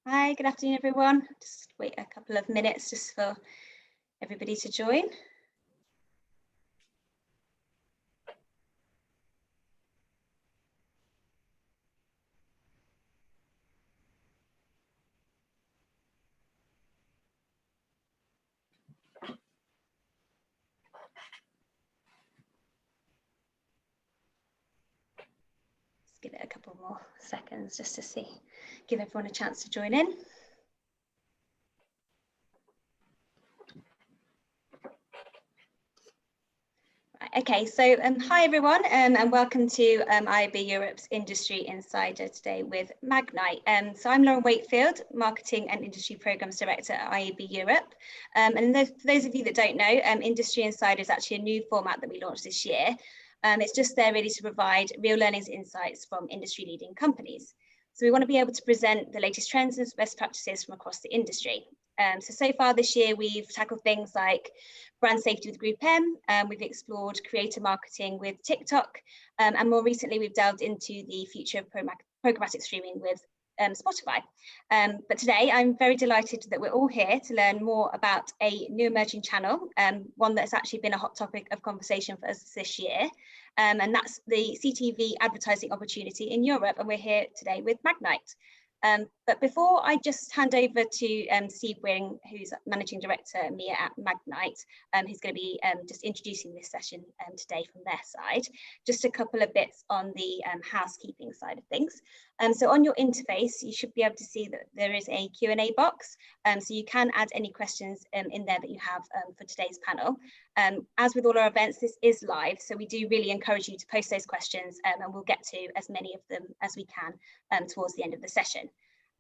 Hi, good afternoon, everyone. Just wait a couple of minutes just for everybody to join. Just give it a couple more seconds just to give everyone a chance to join in. Okay, so hi everyone, and welcome to IAB Europe's Industry Insider today with Magnite. So I'm Lauren Wakefield, Marketing and Industry Programs Director at IAB Europe. And for those of you that don't know, Industry Insider is actually a new format that we launched this year. It's just there really to provide real learnings insights from industry leading companies. So we want to be able to present the latest trends and best practices from across the industry. So far this year, we've tackled things like brand safety with Group M, we've explored creator marketing with TikTok, and more recently, we've delved into the future of programmatic streaming with Spotify. But today, I'm very delighted that we're all here to learn more about a new emerging channel, one that's actually been a hot topic of conversation for us this year, and that's the CTV advertising opportunity in Europe, and we're here today with Magnite. But before I just hand over to Steve Wing, who's Managing Director EMEA at Magnite, who's going to be just introducing this session today from their side, just a couple of bits on the housekeeping side of things. So on your interface, you should be able to see that there is a Q&A box, so you can add any questions in there that you have for today's panel. As with all our events, this is live, so we do really encourage you to post those questions, and we'll get to as many of them as we can towards the end of the session.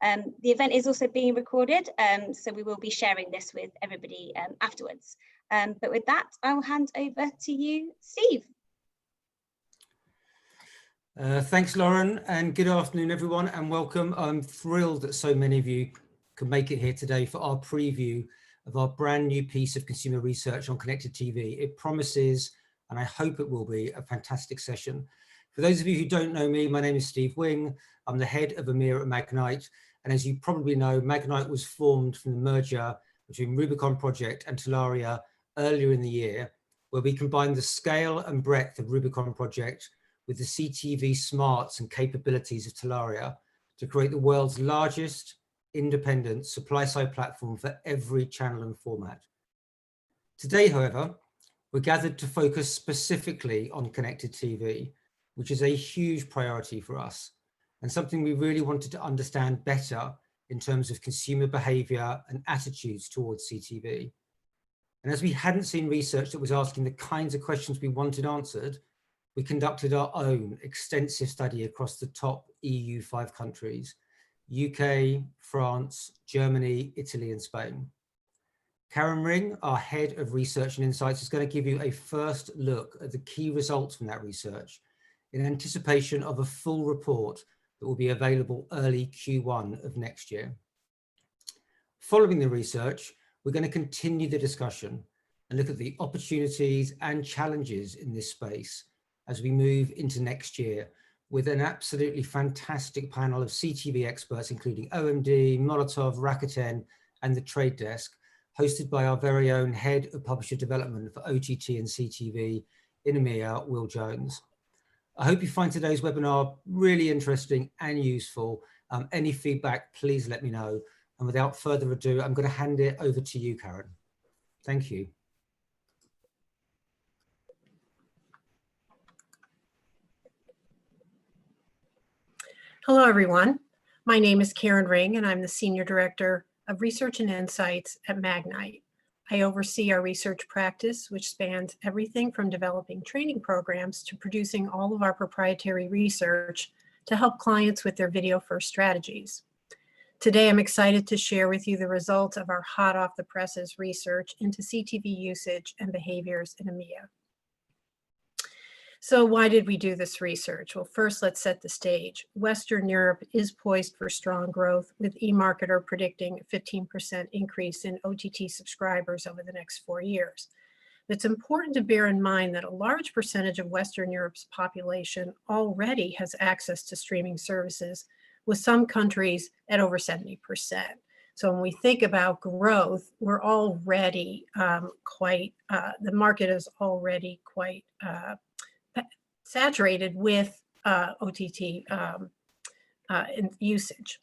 The event is also being recorded, so we will be sharing this with everybody afterwards. But with that, I'll hand over to you, Steve. Thanks, Lauren, and good afternoon, everyone, and welcome. I'm thrilled that so many of you can make it here today for our preview of our brand new piece of consumer research on connected TV. It promises, and I hope it will be, a fantastic session. For those of you who don't know me, my name is Steve Wing. I'm the head of EMEA at Magnite, and as you probably know, Magnite was formed from the merger between Rubicon Project and Telaria earlier in the year, where we combined the scale and breadth of Rubicon Project with the CTV smarts and capabilities of Telaria to create the world's largest independent supply-side platform for every channel and format. Today, however, we're gathered to focus specifically on connected TV, which is a huge priority for us and something we really wanted to understand better in terms of consumer behavior and attitudes towards CTV. And as we hadn't seen research that was asking the kinds of questions we wanted answered, we conducted our own extensive study across the top EU 5 countries, UK, France, Germany, Italy, and Spain. Karen Ring, our head of research and insights, is going to give you a first look at the key results from that research in anticipation of a full report that will be available early Q1 of next year. Following the research, we're going to continue the discussion and look at the opportunities and challenges in this space as we move into next year with an absolutely fantastic panel of CTV experts, including OMD, Molotov, Rakuten, and the Trade Desk, hosted by our very own head of publisher development for OTT and CTV in EMEA, Will Jones. I hope you find today's webinar really interesting and useful. Any feedback, please let me know. And without further ado, I'm going to hand it over to you, Karen. Thank you. Hello, everyone. My name is Karen Ring, and I'm the Senior Director of Research and Insights at Magnite. I oversee our research practice, which spans everything from developing training programs to producing all of our proprietary research to help clients with their video-first strategies. Today, I'm excited to share with you the results of our hot off the presses research into CTV usage and behaviors in EMEA. So why did we do this research? Well, first, let's set the stage. Western Europe is poised for strong growth, with eMarketer predicting a 15% increase in OTT subscribers over the next 4 years. It's important to bear in mind that a large percentage of Western Europe's population already has access to streaming services, with some countries at over 70%. So when we think about growth, we're already the market is already quite saturated with OTT usage.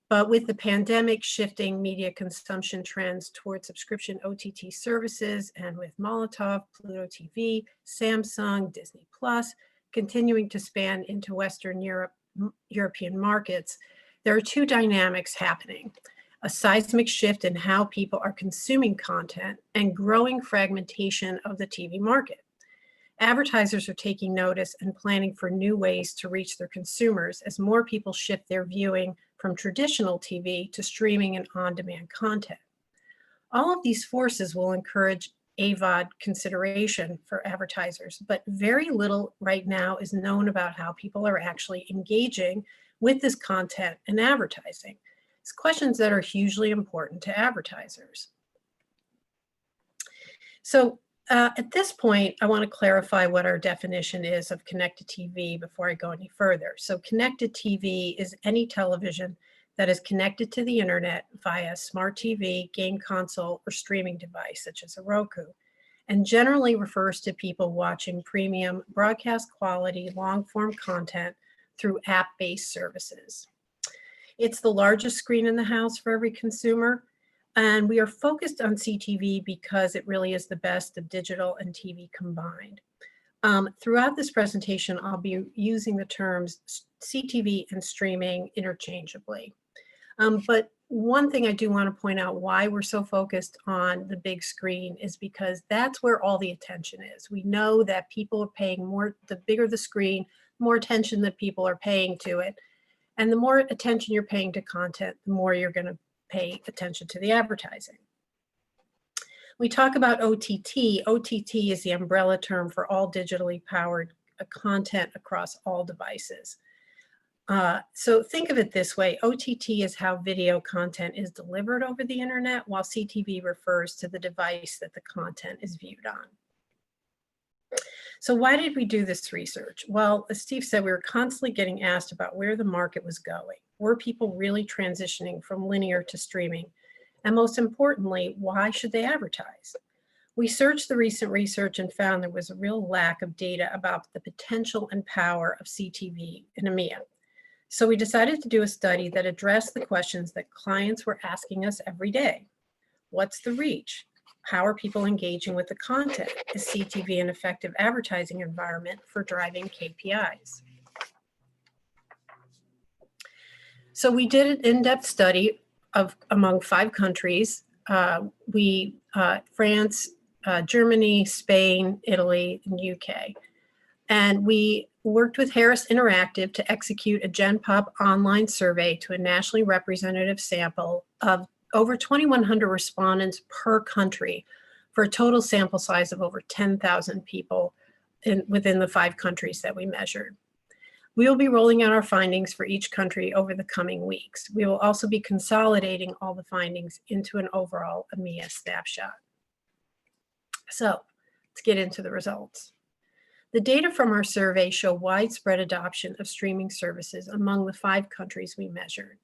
But with the pandemic shifting media consumption trends towards subscription OTT services, and with Molotov, Pluto TV, Samsung, Disney Plus continuing to span into Western European markets, there are two dynamics happening: a seismic shift in how people are consuming content and growing fragmentation of the TV market. Advertisers are taking notice and planning for new ways to reach their consumers as more people shift their viewing from traditional TV to streaming and on-demand content. All of these forces will encourage AVOD consideration for advertisers, but very little right now is known about how people are actually engaging with this content and advertising. It's questions that are hugely important to advertisers. So at this point, I want to clarify what our definition is of connected TV before I go any further. So connected TV is any television that is connected to the internet via smart TV, game console, or streaming device, such as a Roku, and generally refers to people watching premium broadcast quality long-form content through app-based services. It's the largest screen in the house for every consumer, and we are focused on CTV because it really is the best of digital and TV combined. Throughout this presentation, I'll be using the terms CTV and streaming interchangeably. But one thing I do want to point out why we're so focused on the big screen is because that's where all the attention is. We know that people are paying more, the bigger the screen, more attention that people are paying to it. And the more attention you're paying to content, the more you're going to pay attention to the advertising. We talk about OTT. OTT is the umbrella term for all digitally powered content across all devices. So think of it this way: OTT is how video content is delivered over the internet, while CTV refers to the device that the content is viewed on. So why did we do this research? Well, as Steve said, we were constantly getting asked about where the market was going. Were people really transitioning from linear to streaming? And most importantly, why should they advertise? We searched the recent research and found there was a real lack of data about the potential and power of CTV in EMEA. So we decided to do a study that addressed the questions that clients were asking us every day. What's the reach? How are people engaging with the content? Is CTV an effective advertising environment for driving KPIs? So we did an in-depth study among 5 countries, France, Germany, Spain, Italy, and UK. And we worked with Harris Interactive to execute a GenPop online survey to a nationally representative sample of over 2,100 respondents per country for a total sample size of over 10,000 people within the 5 countries that we measured. We will be rolling out our findings for each country over the coming weeks. We will also be consolidating all the findings into an overall EMEA snapshot. So let's get into the results. The data from our survey show widespread adoption of streaming services among the 5 countries we measured.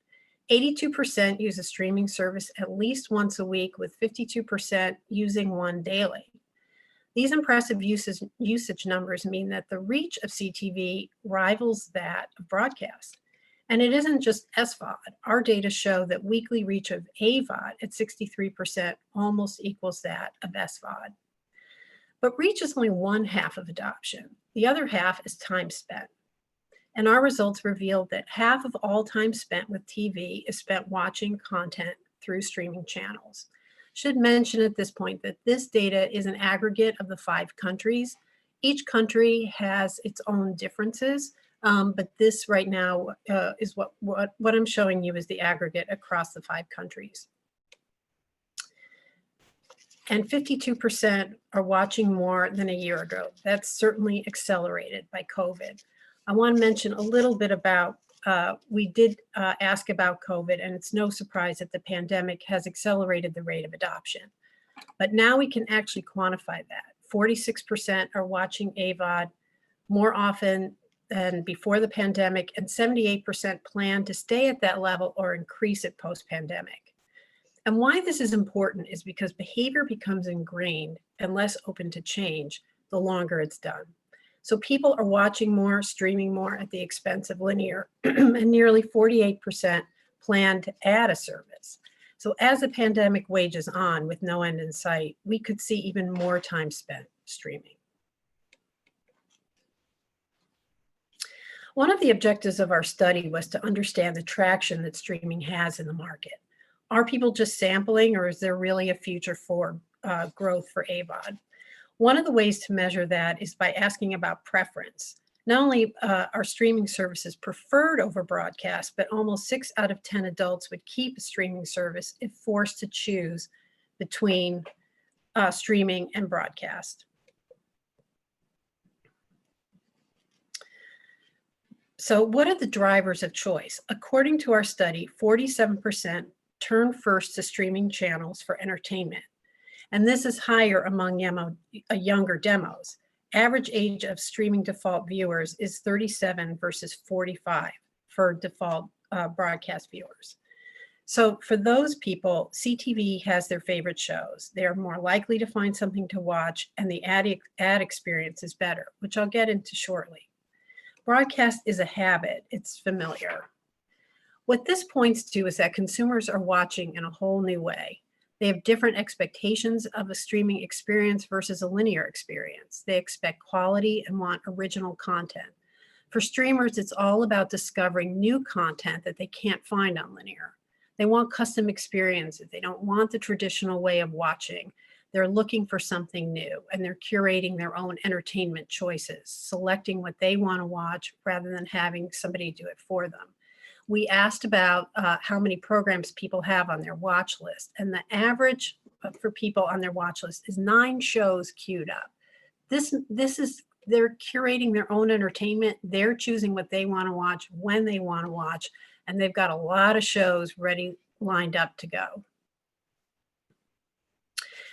82% use a streaming service at least once a week, with 52% using one daily. These impressive usage numbers mean that the reach of CTV rivals that of broadcast. And it isn't just SVOD. Our data show that weekly reach of AVOD at 63% almost equals that of SVOD. But reach is only one half of adoption. The other half is time spent. And our results revealed that half of all time spent with TV is spent watching content through streaming channels. Should mention at this point that this data is an aggregate of the 5 countries. Each country has its own differences, but this right now is what I'm showing you is the aggregate across the 5 countries. And 52% are watching more than a year ago. That's certainly accelerated by COVID. I want to mention a little bit about, we did ask about COVID, and it's no surprise that the pandemic has accelerated the rate of adoption. But now we can actually quantify that. 46% are watching AVOD more often than before the pandemic, and 78% plan to stay at that level or increase it post-pandemic. And why this is important is because behavior becomes ingrained and less open to change the longer it's done. So people are watching more, streaming more at the expense of linear, and nearly 48% plan to add a service. So as the pandemic wages on with no end in sight, we could see even more time spent streaming. One of the objectives of our study was to understand the traction that streaming has in the market. Are people just sampling, or is there really a future for growth for AVOD? One of the ways to measure that is by asking about preference. Not only are streaming services preferred over broadcast, but almost 6 out of 10 adults would keep a streaming service if forced to choose between streaming and broadcast. So what are the drivers of choice? According to our study, 47% turn first to streaming channels for entertainment. And this is higher among younger demos. Average age of streaming default viewers is 37 versus 45 for default broadcast viewers. So for those people, CTV has their favorite shows. They are more likely to find something to watch, and the ad experience is better, which I'll get into shortly. Broadcast is a habit, it's familiar. What this points to is that consumers are watching in a whole new way. They have different expectations of a streaming experience versus a linear experience. They expect quality and want original content. For streamers, it's all about discovering new content that they can't find on linear. They want custom experiences. They don't want the traditional way of watching. They're looking for something new, and they're curating their own entertainment choices, selecting what they want to watch rather than having somebody do it for them. We asked about how many programs people have on their watch list, and the average for people on their watch list is 9 shows queued up. This is, they're curating their own entertainment. They're choosing what they want to watch when they want to watch, and they've got a lot of shows ready, lined up to go.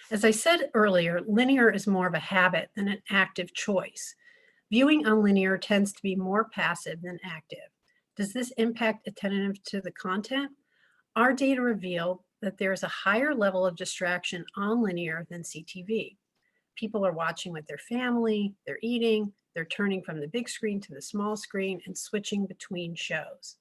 As I said earlier, linear is more of a habit than an active choice. Viewing on linear tends to be more passive than active. Does this impact attentiveness to the content? Our data reveal that there is a higher level of distraction on linear than CTV. People are watching with their family, they're eating, they're turning from the big screen to the small screen and switching between shows,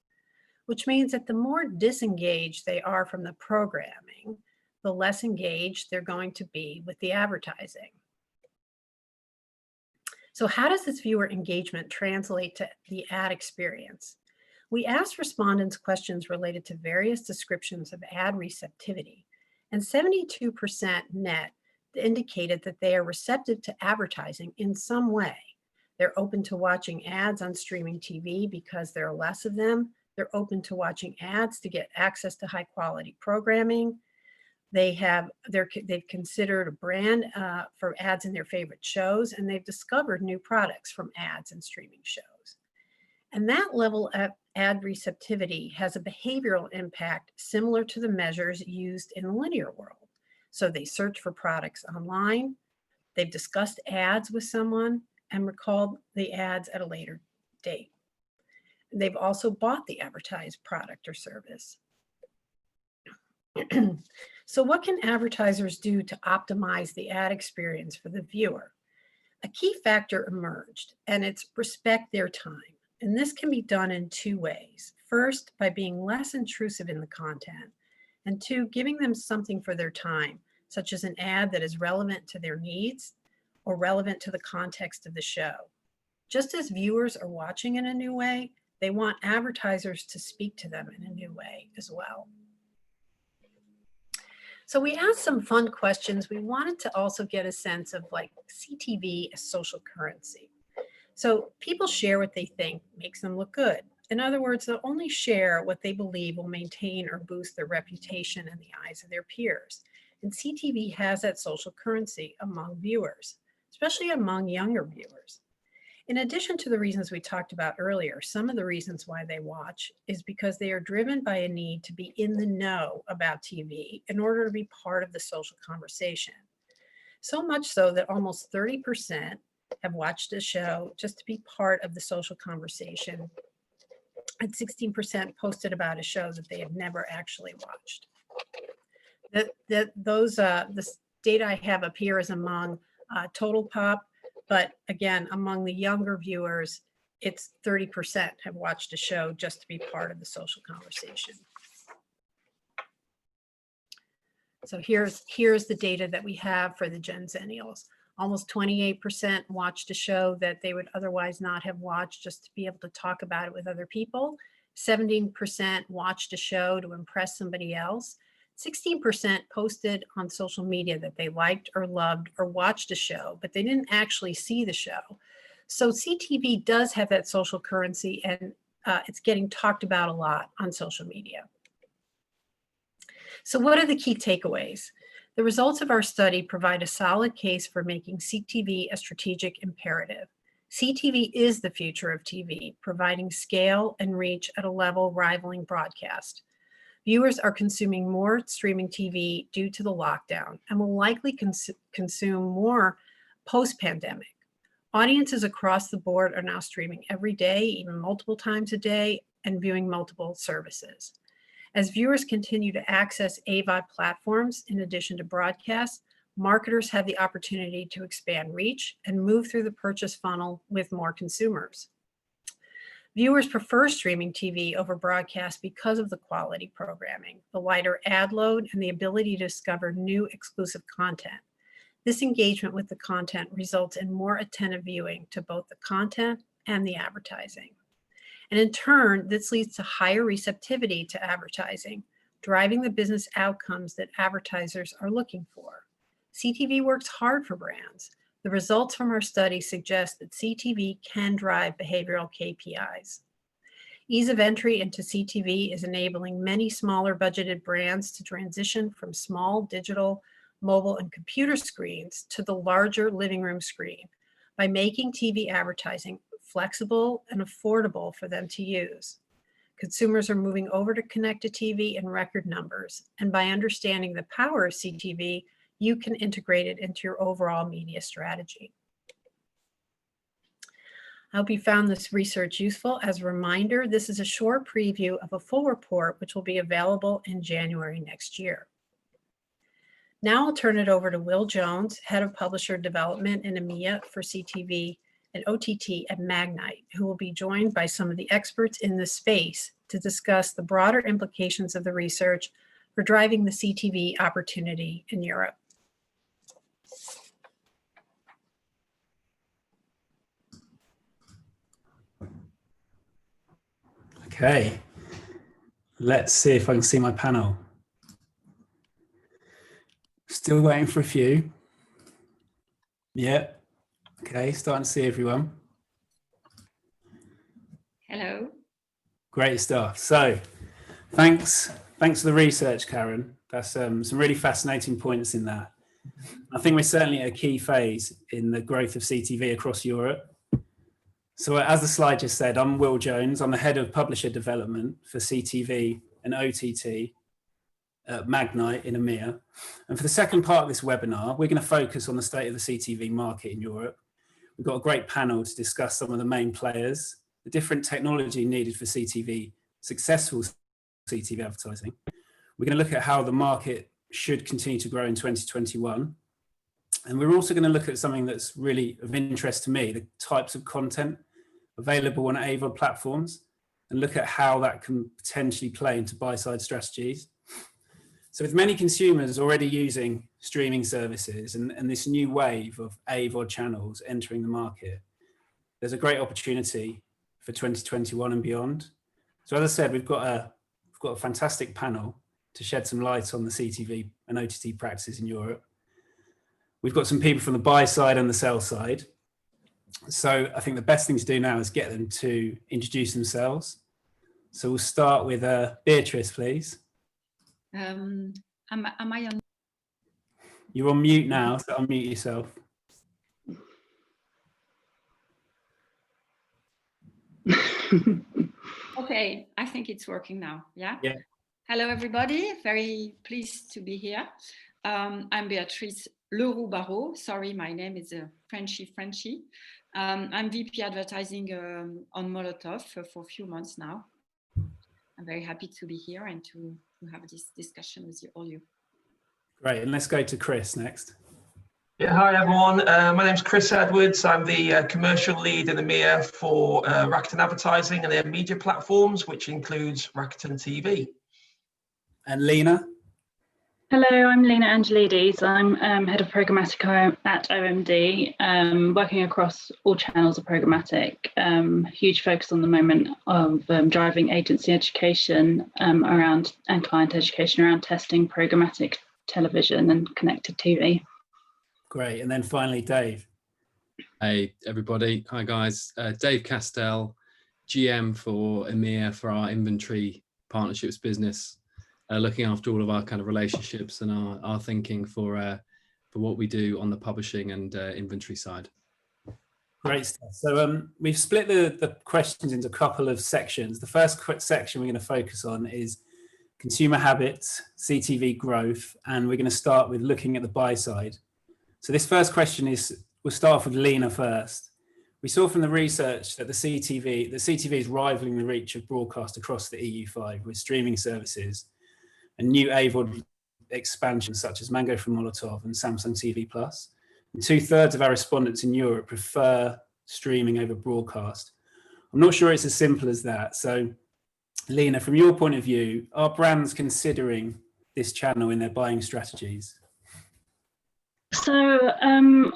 which means that the more disengaged they are from the programming, the less engaged they're going to be with the advertising. So how does this viewer engagement translate to the ad experience? We asked respondents questions related to various descriptions of ad receptivity, and 72% net indicated that they are receptive to advertising in some way. They're open to watching ads on streaming TV because there are less of them. They're open to watching ads to get access to high quality programming. They've considered a brand for ads in their favorite shows, and they've discovered new products from ads and streaming shows. And that level of ad receptivity has a behavioral impact similar to the measures used in the linear world. So they search for products online, they've discussed ads with someone, and recalled the ads at a later date. They've also bought the advertised product or service. So what can advertisers do to optimize the ad experience for the viewer? A key factor emerged, and it's respect their time. And this can be done in 2 ways. First, by being less intrusive in the content, and 2, giving them something for their time, such as an ad that is relevant to their needs or relevant to the context of the show. Just as viewers are watching in a new way, they want advertisers to speak to them in a new way as well. So we asked some fun questions. We wanted to also get a sense of like CTV as social currency. So people share what they think makes them look good. In other words, they'll only share what they believe will maintain or boost their reputation in the eyes of their peers. And CTV has that social currency among viewers, especially among younger viewers. In addition to the reasons we talked about earlier, some of the reasons why they watch is because they are driven by a need to be in the know about TV in order to be part of the social conversation. So much so that almost 30% have watched a show just to be part of the social conversation. And 16% posted about a show that they have never actually watched. This data I have up here is among total pop, but again, among the younger viewers, it's 30% have watched a show just to be part of the social conversation. So here's the data that we have for the Gen Zennials. Almost 28% watched a show that they would otherwise not have watched just to be able to talk about it with other people. 17% watched a show to impress somebody else. 16% posted on social media that they liked or loved or watched a show, but they didn't actually see the show. So CTV does have that social currency, and it's getting talked about a lot on social media. So what are the key takeaways? The results of our study provide a solid case for making CTV a strategic imperative. CTV is the future of TV, providing scale and reach at a level rivaling broadcast. Viewers are consuming more streaming TV due to the lockdown and will likely consume more post-pandemic. Audiences across the board are now streaming every day, even multiple times a day, and viewing multiple services. As viewers continue to access AVOD platforms in addition to broadcast, marketers have the opportunity to expand reach and move through the purchase funnel with more consumers. Viewers prefer streaming TV over broadcast because of the quality programming, the lighter ad load, and the ability to discover new exclusive content. This engagement with the content results in more attentive viewing to both the content and the advertising. And in turn, this leads to higher receptivity to advertising, driving the business outcomes that advertisers are looking for. CTV works hard for brands. The results from our study suggest that CTV can drive behavioral KPIs. Ease of entry into CTV is enabling many smaller budgeted brands to transition from small digital, mobile, and computer screens to the larger living room screen by making TV advertising flexible and affordable for them to use. Consumers are moving over to connected TV in record numbers, and by understanding the power of CTV, you can integrate it into your overall media strategy. I hope you found this research useful. As a reminder, this is a short preview of a full report, which will be available in January next year. Now I'll turn it over to Will Jones, Head of Publisher Development in EMEA for CTV and OTT at Magnite, who will be joined by some of the experts in this space to discuss the broader implications of the research for driving the CTV opportunity in Europe. Okay, let's see if I can see my panel. Still waiting for a few. Yeah, okay, starting to see everyone. Hello. Great stuff. So thanks for the research, Karen. That's some really fascinating points in that. I think we're certainly at a key phase in the growth of CTV across Europe. So as the slide just said, I'm Will Jones. I'm the Head of Publisher Development for CTV and OTT at Magnite in EMEA. And for the second part of this webinar, we're going to focus on the state of the CTV market in Europe. We've got a great panel to discuss some of the main players, the different technology needed for CTV, successful CTV advertising. We're going to look at how the market should continue to grow in 2021. And we're also going to look at something that's really of interest to me, the types of content available on AVOD platforms, and look at how that can potentially play into buy-side strategies. So with many consumers already using streaming services and this new wave of AVOD channels entering the market, there's a great opportunity for 2021 and beyond. So as I said, we've got a fantastic panel to shed some light on the CTV and OTT practices in Europe. We've got some people from the buy side and the sell side. So I think the best thing to do now is get them to introduce themselves. So we'll start with Béatrice, please. Am I on? You're on mute now, so unmute yourself. Okay, I think it's working now. Yeah. Yeah. Hello, everybody. Very pleased to be here. I'm Béatrice Leroux Barraux. Sorry, my name is Frenchy. I'm VP advertising on Molotov for a few months now. I'm very happy to be here and to have this discussion with all you. Great, and let's go to Chris next. Yeah, hi everyone. My name's Chris Edwards. I'm the commercial lead in EMEA for Rakuten Advertising and their media platforms, which includes Rakuten TV. And Lina? Hello, I'm Lina Angelides. I'm head of programmatic at OMD, working across all channels of programmatic. Huge focus on the moment of driving agency education around and client education around testing programmatic television and connected TV. Great, and then finally Dave. Hey everybody, hi guys. Dave Castell, GM for EMEA for our inventory partnerships business. Looking after all of our kind of relationships and our thinking for what we do on the publishing and inventory side. Great stuff. So we've split the questions into a couple of sections. The first section we're going to focus on is consumer habits, CTV growth, and we're going to start with looking at the buy side. So this first question we'll start off with Lina first. We saw from the research that the CTV is rivaling the reach of broadcast across the EU5 with streaming services and new AVOD expansions such as Mango from Molotov and Samsung TV Plus. And 2/3 of our respondents in Europe prefer streaming over broadcast. I'm not sure it's as simple as that. So Lina, from your point of view, are brands considering this channel in their buying strategies? So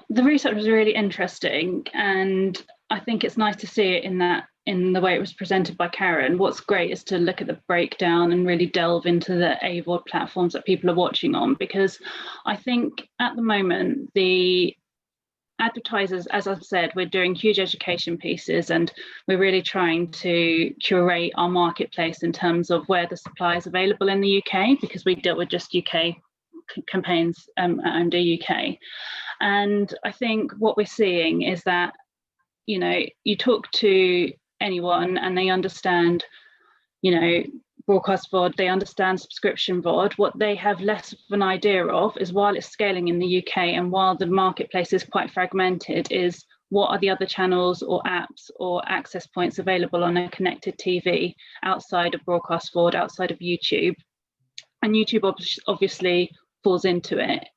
the research was really interesting, and I think it's nice to see it in the way it was presented by Karen. What's great is to look at the breakdown and really delve into the AVOD platforms that people are watching on, because I think at the moment the advertisers, as I've said, we're doing huge education pieces and we're really trying to curate our marketplace in terms of where the supply is available in the UK, because we deal with just UK campaigns under UK. And I think what we're seeing is that, you know, you talk to anyone and they understand, you know, broadcast VOD, they understand subscription VOD. What they have less of an idea of is, while it's scaling in the UK and while the marketplace is quite fragmented, is what are the other channels or apps or access points available on a connected TV outside of broadcast VOD, outside of YouTube. And YouTube obviously falls into it.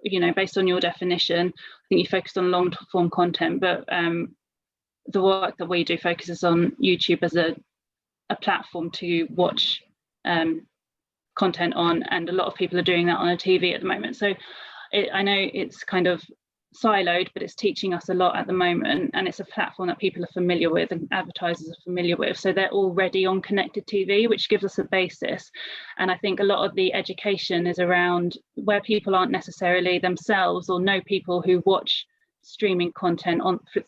You know, based on your definition, I think you focused on long form content, but the work that we do focuses on YouTube as a platform to watch content on, and a lot of people are doing that on a TV at the moment. So I know it's kind of siloed, but it's teaching us a lot at the moment, and it's a platform that people are familiar with and advertisers are familiar with, so they're already on connected TV, which gives us a basis. And I think a lot of the education is around where people aren't necessarily themselves or know people who watch streaming content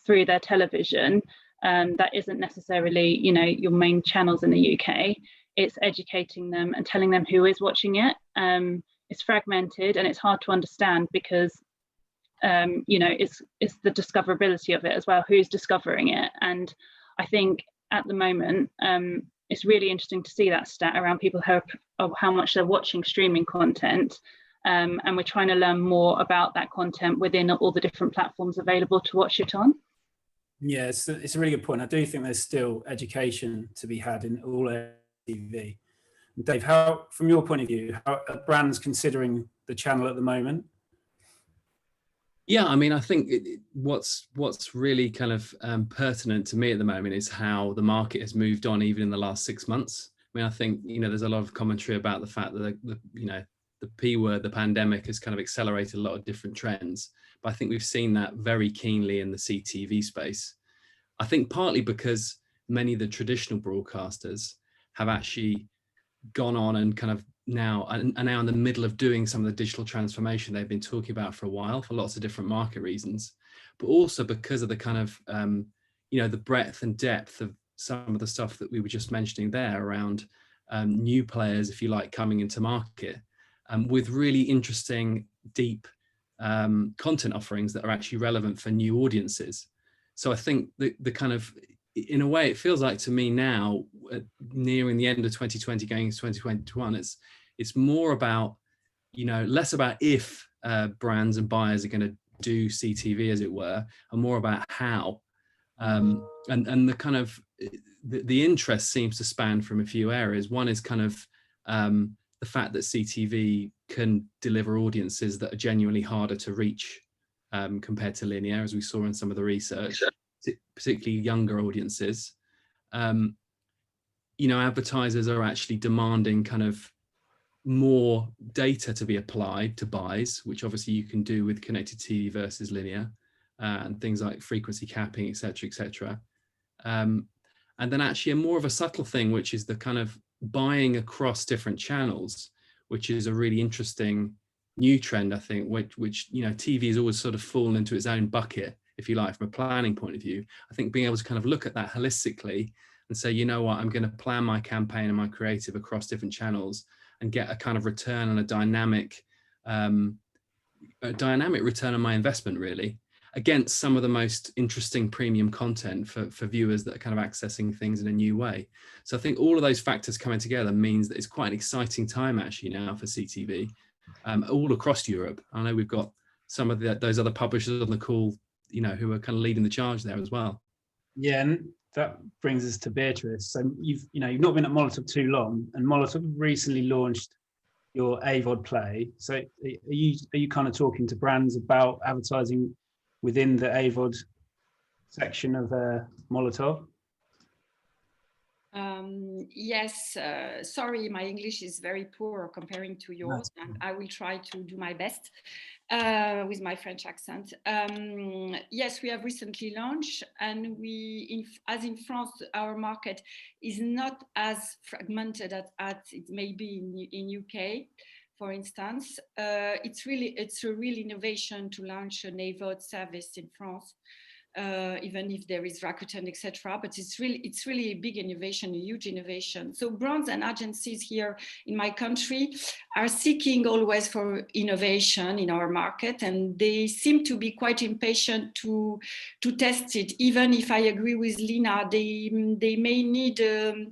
through their television, that isn't necessarily, you know, your main channels in the UK. It's educating them and telling them who is watching it. It's fragmented and it's hard to understand because you know, it's the discoverability of it as well, who's discovering it. And I think at the moment it's really interesting to see that stat around people how much they're watching streaming content, and we're trying to learn more about that content within all the different platforms available to watch it on. Yeah, it's a really good point. I do think there's still education to be had in all TV. Dave, how, from your point of view, how are brands considering the channel at the moment? Yeah, I mean, I think what's really kind of pertinent to me at the moment is how the market has moved on even in the last 6 months. I mean, I think, you know, there's a lot of commentary about the fact that the P word, the pandemic, has kind of accelerated a lot of different trends. But I think we've seen that very keenly in the CTV space. I think partly because many of the traditional broadcasters have actually gone on and kind of are now in the middle of doing some of the digital transformation they've been talking about for a while for lots of different market reasons, but also because of the kind of, you know, the breadth and depth of some of the stuff that we were just mentioning there around new players, if you like, coming into market with really interesting, deep content offerings that are actually relevant for new audiences. So I think the kind of, in a way, it feels like to me now, nearing the end of 2020, going into 2021, it's more about, less about if brands and buyers are going to do CTV, as it were, and more about how. And the kind of the interest seems to span from a few areas. One is kind of the fact that CTV can deliver audiences that are genuinely harder to reach compared to linear, as we saw in some of the research, particularly younger audiences. Advertisers are actually demanding kind of more data to be applied to buys, which obviously you can do with connected TV versus linear, and things like frequency capping, etc., etc. And then actually a more of a subtle thing, which is the kind of buying across different channels, which is a really interesting new trend, I think, which TV has always sort of fallen into its own bucket, if you like, from a planning point of view. I think being able to kind of look at that holistically and say, you know what, I'm going to plan my campaign and my creative across different channels and get a kind of return on a dynamic return on my investment, really, against some of the most interesting premium content for viewers that are kind of accessing things in a new way. So I think all of those factors coming together means that it's quite an exciting time actually now for CTV, all across Europe. I know we've got some of those other publishers on the call, who are kind of leading the charge there as well. Yeah, and that brings us to Béatrice. So you've not been at Molotov too long, and Molotov recently launched your AVOD play. So are you kind of talking to brands about advertising within the AVOD section of Molotov? Yes, sorry, my English is very poor comparing to yours, and I will try to do my best with my French accent. Yes, we have recently launched, and as in France, our market is not as fragmented as it may be in UK. For instance, it's a real innovation to launch an AVOD service in France. Even if there is Rakuten, etc., but it's really a big innovation, a huge innovation. So brands and agencies here in my country are seeking always for innovation in our market, and they seem to be quite impatient to test it. Even if I agree with Lina, they may need a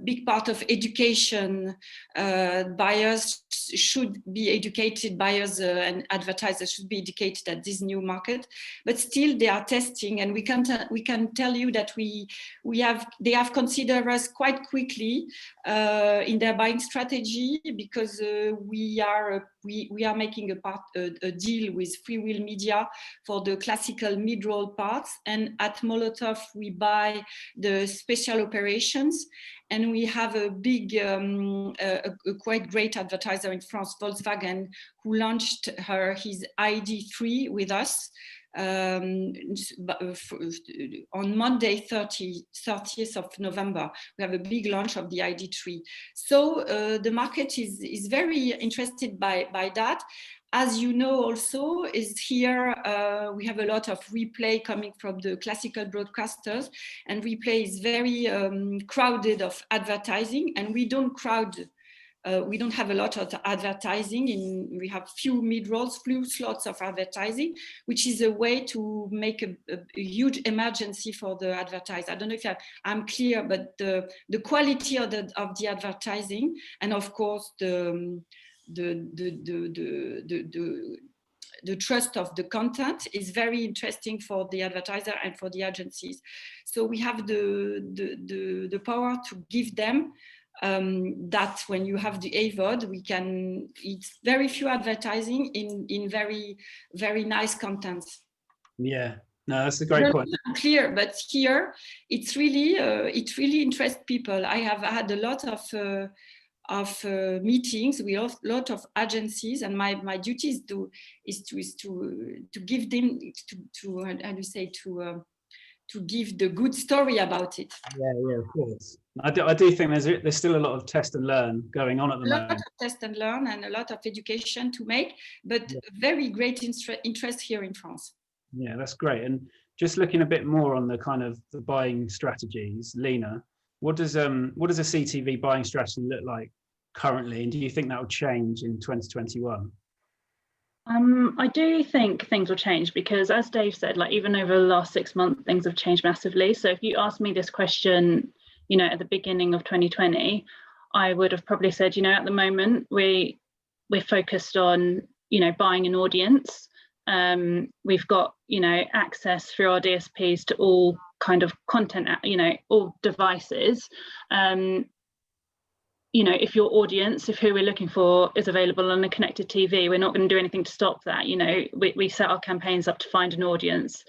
big part of education. Buyers should be educated, buyers and advertisers should be educated at this new market, but still they are testing, and we can tell you that they have considered us quite quickly in their buying strategy, because we are making a deal with Freewheel Media for the classical mid-roll parts, and at Molotov we buy the special operations. And we have a big, a quite great advertiser in France, Volkswagen, who launched his ID3 with us on Monday, 30th of November. We have a big launch of the ID3. So the market is very interested by that. As you know, also is here, we have a lot of replay coming from the classical broadcasters, and replay is very crowded of advertising, and we don't have a lot of advertising. We have few mid-rolls, few slots of advertising, which is a way to make a huge emergency for the advertiser. I don't know if I'm clear, but the quality of the advertising, and of course the trust of the content is very interesting for the advertiser and for the agencies. So we have the power to give them that when you have the AVOD, it's very few advertising in very, very nice contents. Yeah, no, that's a great point. Clear, but here it really interests people. I have had a lot of meetings with a lot of agencies, and my duty is to give them to give the good story about it. Yeah, of course. I do think there's still a lot of test and learn going on at the moment. A lot of test and learn and a lot of education to make, but very great interest here in France. Yeah, that's great. And just looking a bit more on the kind of the buying strategies, Lina, what does a CTV buying strategy look like currently, and do you think that will change in 2021? I do think things will change, because as Dave said, like even over the last 6 months, things have changed massively. So if you asked me this question, at the beginning of 2020, I would have probably said, at the moment we're we're focused on, buying an audience. We've got, access through our DSPs to all kind of content, all devices. If your audience, if who we're looking for is available on a connected TV, we're not going to do anything to stop that. We set our campaigns up to find an audience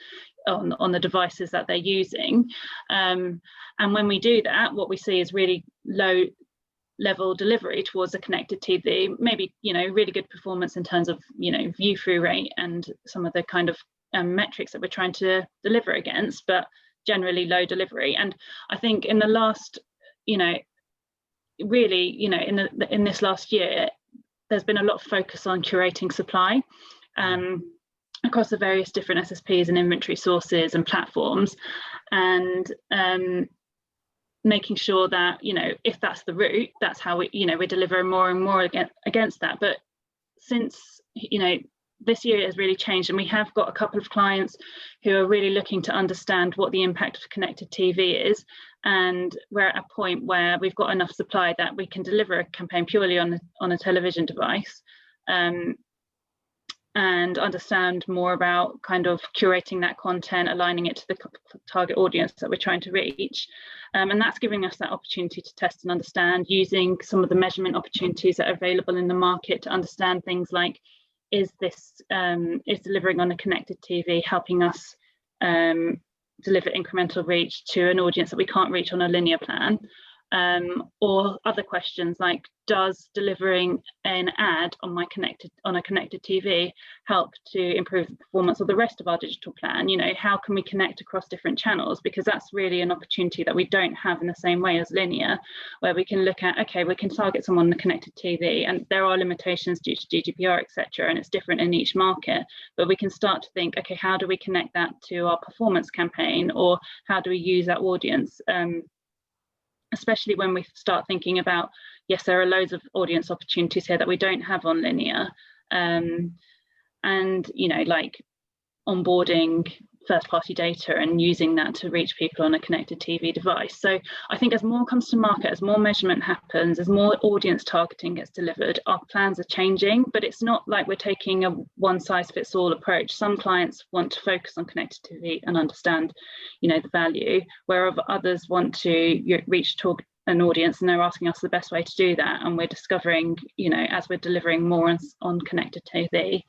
on the devices that they're using. And when we do that, what we see is really low level delivery towards a connected TV, maybe, really good performance in terms of, view through rate and some of the kind of metrics that we're trying to deliver against, but generally low delivery. And I think in the last, really, in this last year, there's been a lot of focus on curating supply across the various different SSPs and inventory sources and platforms, and making sure that, if that's the route, that's how we, we're delivering more and more against that. But since, this year has really changed, and we have got a couple of clients who are really looking to understand what the impact of connected TV is, and we're at a point where we've got enough supply that we can deliver a campaign purely on a television device, and understand more about kind of curating that content, aligning it to the target audience that we're trying to reach. And that's giving us that opportunity to test and understand, using some of the measurement opportunities that are available in the market to understand things like, is delivering on a connected TV helping us deliver incremental reach to an audience that we can't reach on a linear plan? Or other questions like, does delivering an ad on a connected TV help to improve the performance of the rest of our digital plan? How can we connect across different channels? Because that's really an opportunity that we don't have in the same way as linear, where we can look at, okay, we can target someone on the connected TV, and there are limitations due to GDPR, etc., and it's different in each market, but we can start to think, okay, how do we connect that to our performance campaign, or how do we use that audience? Especially when we start thinking about, yes, there are loads of audience opportunities here that we don't have on linear, and like onboarding first-party data and using that to reach people on a connected TV device. So I think as more comes to market, as more measurement happens, as more audience targeting gets delivered, our plans are changing, but it's not like we're taking a one-size-fits-all approach. Some clients want to focus on connected TV and understand, the value, whereas others want to reach an audience, and they're asking us the best way to do that. And we're discovering, as we're delivering more on connected TV,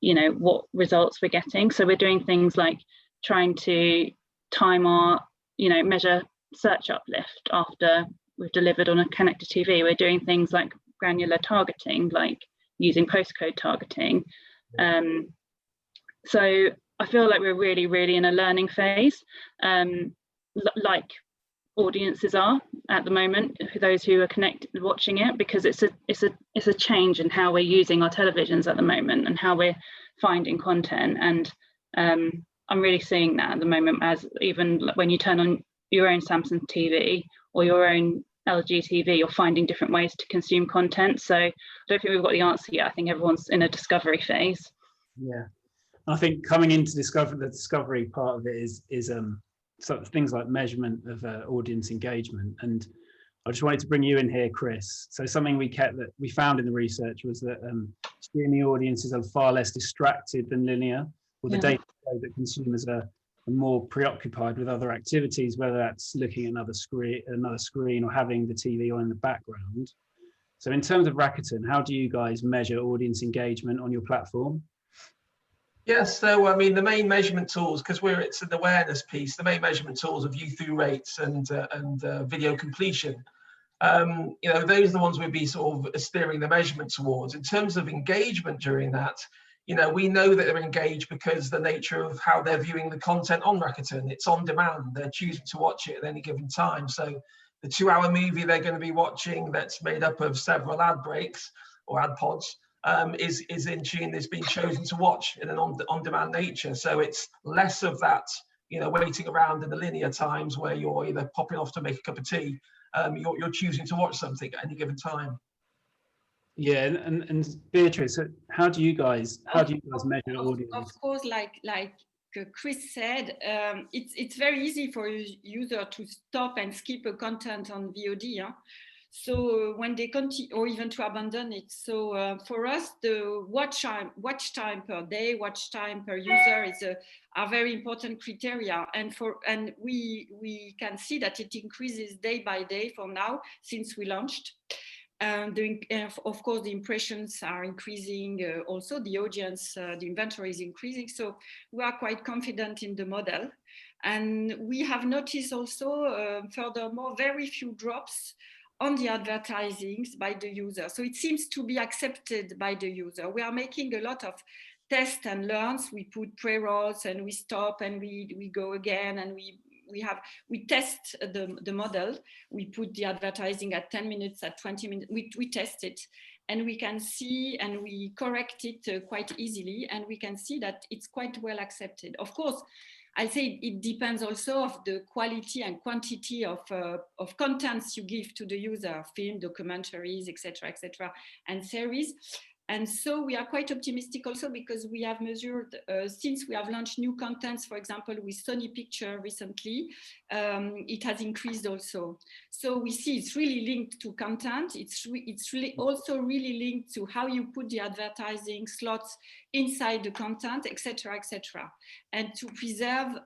what results we're getting. So we're doing things like trying to time our, measure search uplift after we've delivered on a connected TV. We're doing things like granular targeting, like using postcode targeting. So I feel like we're really, really in a learning phase, like audiences are at the moment, for those who are connected watching it, because it's a change in how we're using our televisions at the moment and how we're finding content. And I'm really seeing that at the moment, as even when you turn on your own Samsung TV or your own LG TV, you're finding different ways to consume content. So I don't think we've got the answer yet. I think everyone's in a discovery phase. Yeah, I think coming into the discovery part of it is sort of things like measurement of audience engagement. And I just wanted to bring you in here, Chris. So something that we found in the research was that streaming audiences are far less distracted than linear, or the data show that consumers are more preoccupied with other activities, whether that's looking at another screen or having the TV on in the background. So in terms of Rakuten, how do you guys measure audience engagement on your platform? Yes, so I mean, the main measurement tools, because it's an awareness piece, the main measurement tools are view through rates and video completion. Those are the ones we'd be sort of steering the measurement towards. In terms of engagement during that, we know that they're engaged because the nature of how they're viewing the content on Rakuten, it's on demand. They're choosing to watch it at any given time. So the 2-hour movie they're going to be watching, that's made up of several ad breaks or ad pods, is in tune, is being chosen to watch in an on-demand nature. So it's less of that, waiting around in the linear times where you're either popping off to make a cup of tea. You're choosing to watch something at any given time. Yeah, and Béatrice, how do you guys measure audience? Of course, like Chris said, it's very easy for a user to stop and skip a content on VOD. So when they continue, or even to abandon it. So for us, the watch time per day, watch time per user are very important criteria. And we can see that it increases day by day for now since we launched. Of course, the impressions are increasing. Also, the audience, the inventory is increasing. So we are quite confident in the model. And we have noticed also, furthermore, very few drops on the advertisings by the user. So it seems to be accepted by the user. We are making a lot of test and learns. We put pre-rolls and we stop and we go again, and we test the model. We put the advertising at 10 minutes, at 20 minutes. We test it, and we can see, and we correct it quite easily, and we can see that it's quite well accepted. Of course, I say it depends also of the quality and quantity of contents you give to the user, film, documentaries, etc., and series. And so we are quite optimistic also because we have measured, since we have launched new contents, for example, with Sony Picture recently, it has increased also. So we see it's really linked to content. It's really also really linked to how you put the advertising slots inside the content, etc., and to preserve,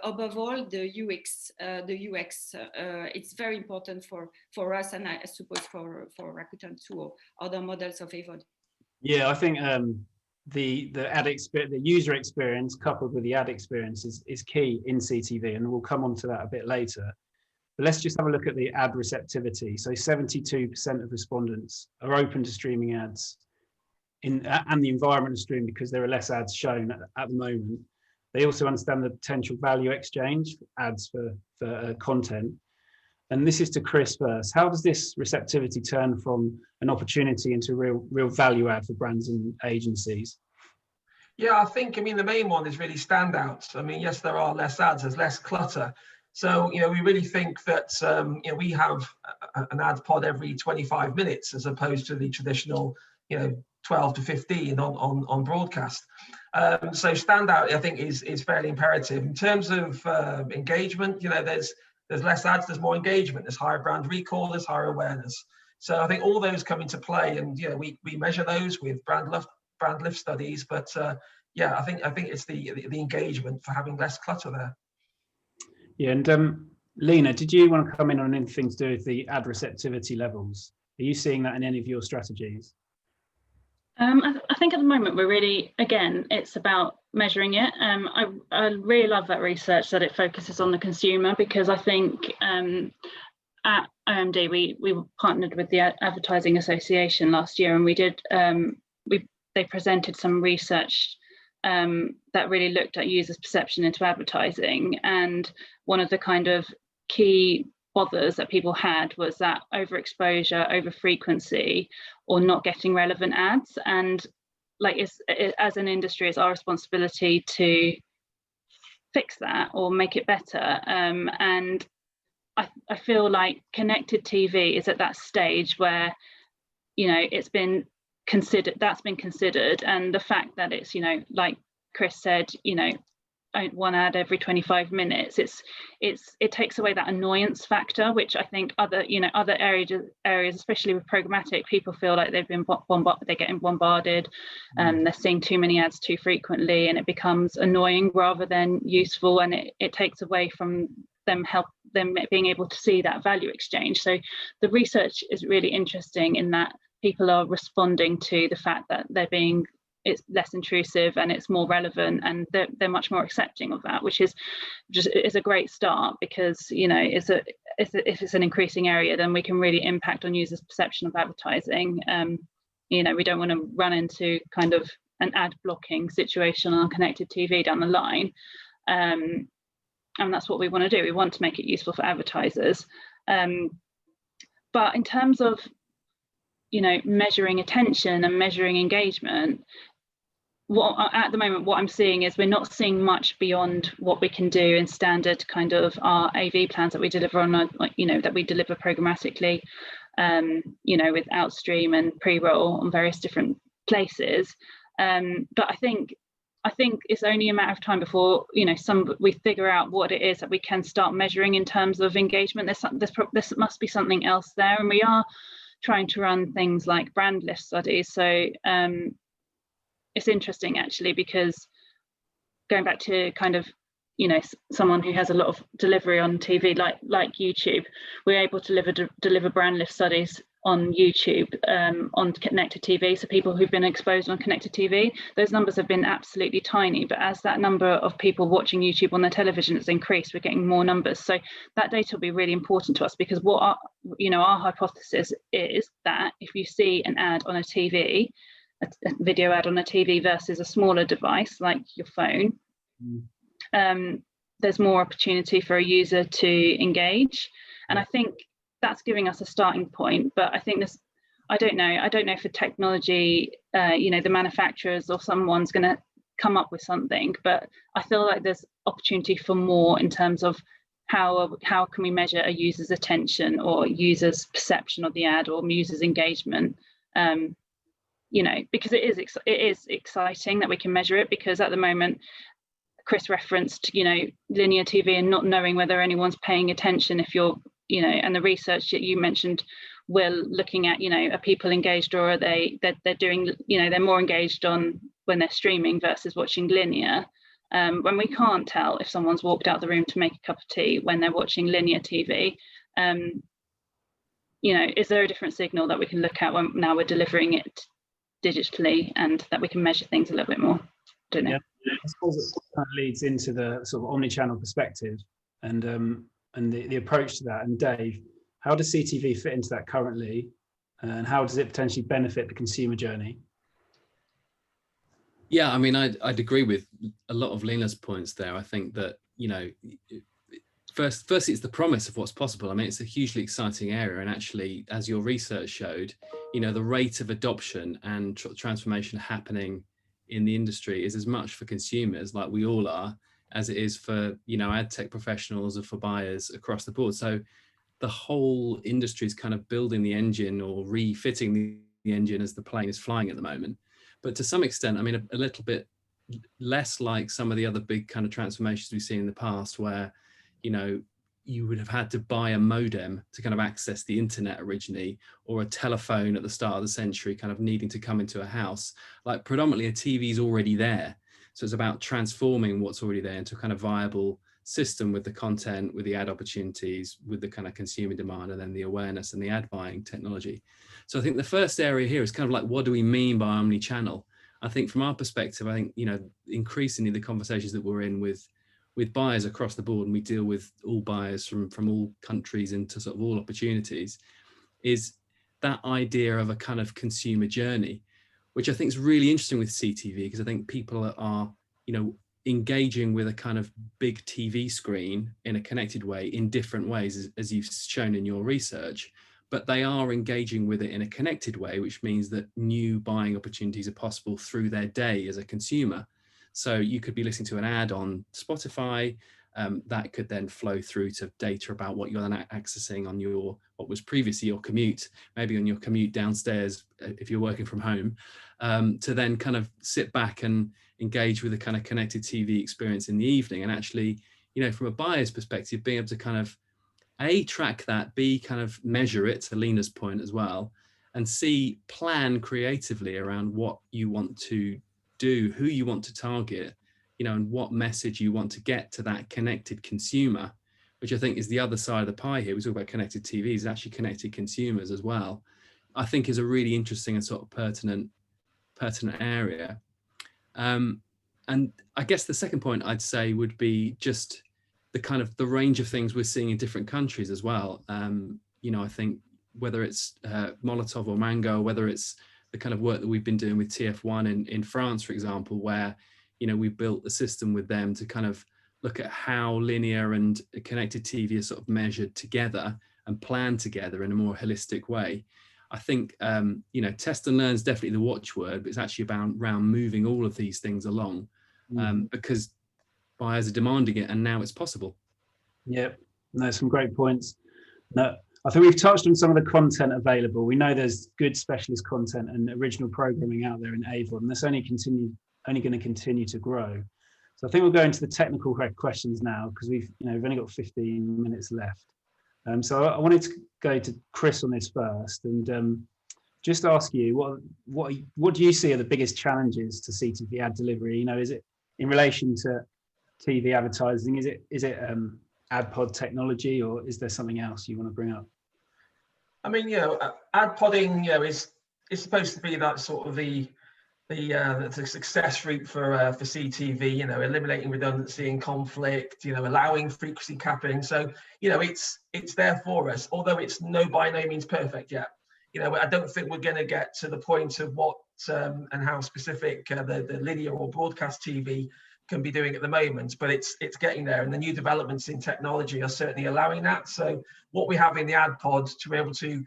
above all, the UX. It's very important for us, and I suppose for Rakuten too, or other models of AVOD. Yeah, I think the user experience coupled with the ad experience is key in CTV, and we'll come on to that a bit later. But let's just have a look at the ad receptivity. So 72% of respondents are open to streaming ads and the environment of streaming because there are less ads shown at the moment. They also understand the potential value exchange ads for content. And this is to Chris first. How does this receptivity turn from an opportunity into real value add for brands and agencies? Yeah, I mean, the main one is really standouts. I mean, yes, there are less ads, there's less clutter. So, we really think that, we have an ad pod every 25 minutes as opposed to the traditional, 12 to 15 on broadcast. So standout, I think, is fairly imperative. In terms of engagement, there's less ads, there's more engagement, there's higher brand recall, there's higher awareness. So I think all those come into play, and we measure those with brand lift studies. But I think it's the engagement for having less clutter there. Yeah, and Lina, did you want to come in on anything to do with the ad receptivity levels? Are you seeing that in any of your strategies? I think at the moment we're really, again, it's about measuring it. I really love that research that it focuses on the consumer, because I think at IMD we partnered with the Advertising Association last year, and we did they presented some research that really looked at users' perception into advertising, and one of the kind of key bothers that people had was that overexposure, over frequency, or not getting relevant ads. And as an industry, it's our responsibility to fix that or make it better. And I feel like connected TV is at that stage where, it's been considered, and the fact that it's, like Chris said, one ad every 25 minutes, it takes away that annoyance factor, which I think other areas, especially with programmatic, people feel like they've been they're getting bombarded, and they're seeing too many ads too frequently, and it becomes annoying rather than useful, and it takes away from them being able to see that value exchange. So the research is really interesting in that people are responding to the fact that it's less intrusive and it's more relevant, and they're much more accepting of that, which is a great start, because if it's an increasing area, then we can really impact on users' perception of advertising. We don't want to run into kind of an ad blocking situation on connected TV down the line, and that's what we want to do. We want to make it useful for advertisers, but in terms of measuring attention and measuring engagement, at the moment, what I'm seeing is we're not seeing much beyond what we can do in standard kind of our AV plans that we deliver on, that we deliver programmatically, with outstream and pre-roll on various different places. But I think I think it's only a matter of time before, you know, we figure out what it is that we can start measuring in terms of engagement. There must be something else there, and we are trying to run things like brand lift studies. So it's interesting actually, because going back to kind of, you know, someone who has a lot of delivery on TV, like YouTube, we're able to deliver brand lift studies on YouTube, on connected TV. So people who've been exposed on connected TV, those numbers have been absolutely tiny, but as that number of people watching YouTube on their television has increased, we're getting more numbers. So that data will be really important to us, because what our hypothesis is that if you see an ad on a TV, a video ad on a TV versus a smaller device like your phone, there's more opportunity for a user to engage. And I think that's giving us a starting point. But I think I don't know if the technology, you know, the manufacturers or someone's going to come up with something, but I feel like there's opportunity for more in terms of how can we measure a user's attention or user's perception of the ad or user's engagement. You know, because it is exciting that we can measure it, because at the moment, Chris referenced, you know, linear TV and not knowing whether anyone's paying attention. If you're, you know, and the research that you mentioned, Will, looking at, you know, are people engaged, or are they're doing, you know, they're more engaged on when they're streaming versus watching linear. When we can't tell if someone's walked out the room to make a cup of tea when they're watching linear TV, you know, is there a different signal that we can look at when now we're delivering it digitally, and that we can measure things a little bit more? I don't know. Yeah, I suppose it kind of leads into the sort of omni-channel perspective and the approach to that. And Dave, how does CTV fit into that currently, and how does it potentially benefit the consumer journey? Yeah, I mean, I'd agree with a lot of Lina's points there. I think that, you know, firstly, it's the promise of what's possible. I mean, it's a hugely exciting area, and actually, as your research showed, you know, the rate of adoption and transformation happening in the industry is as much for consumers, like we all are, as it is for, you know, ad tech professionals or for buyers across the board. So the whole industry is kind of building the engine or refitting the engine as the plane is flying at the moment. But to some extent, I mean, a little bit less like some of the other big kind of transformations we've seen in the past, where, you know, you would have had to buy a modem to kind of access the internet originally, or a telephone at the start of the century kind of needing to come into a house. Like predominantly a TV is already there. So it's about transforming what's already there into a kind of viable system with the content, with the ad opportunities, with the kind of consumer demand, and then the awareness and the ad buying technology. So I think the first area here is kind of like, what do we mean by omni-channel? I think from our perspective, I think, you know, increasingly the conversations that we're in with buyers across the board, and we deal with all buyers from all countries into sort of all opportunities, is that idea of a kind of consumer journey, which I think is really interesting with CTV, because I think people are, you know, engaging with a kind of big TV screen in a connected way in different ways, as you've shown in your research, but they are engaging with it in a connected way, which means that new buying opportunities are possible through their day as a consumer. So you could be listening to an ad on Spotify, that could then flow through to data about what you're then accessing on your, what was previously your commute, maybe on your commute downstairs if you're working from home, to then kind of sit back and engage with a kind of connected TV experience in the evening. And actually, you know, from a buyer's perspective, being able to kind of A, track that, B, kind of measure it, to Lina's point as well, and C, plan creatively around what you want to do, who you want to target, you know, and what message you want to get to that connected consumer, which I think is the other side of the pie here. We talk about connected TVs, actually connected consumers as well, I think is a really interesting and sort of pertinent area. And I guess the second point I'd say would be just the kind of the range of things we're seeing in different countries as well. You know, I think whether it's Molotov or Mango, whether it's the kind of work that we've been doing with TF1 in France, for example, where, you know, we built a system with them to kind of look at how linear and connected TV are sort of measured together and planned together in a more holistic way. I think, you know, test and learn is definitely the watchword, but it's actually around moving all of these things along, because buyers are demanding it, and now it's possible. Yep, no, some great points. No, I think we've touched on some of the content available. We know there's good specialist content and original programming out there in AVOD, and this only only going to continue to grow. So I think we'll go into the technical questions now, because we've only got 15 minutes left. So I wanted to go to Chris on this first, and just ask you, what do you see are the biggest challenges to CTV ad delivery? Is it in relation to TV advertising? Is it ad pod technology, or is there something else you want to bring up? I mean, ad podding, is supposed to be that sort of the success route for CTV. Eliminating redundancy and conflict. Allowing frequency capping. So it's there for us, although it's by no means perfect yet. I don't think we're going to get to the point of what and how specific the linear or broadcast TV can be doing at the moment, but it's getting there, and the new developments in technology are certainly allowing that. So what we have in the ad pod, to be able to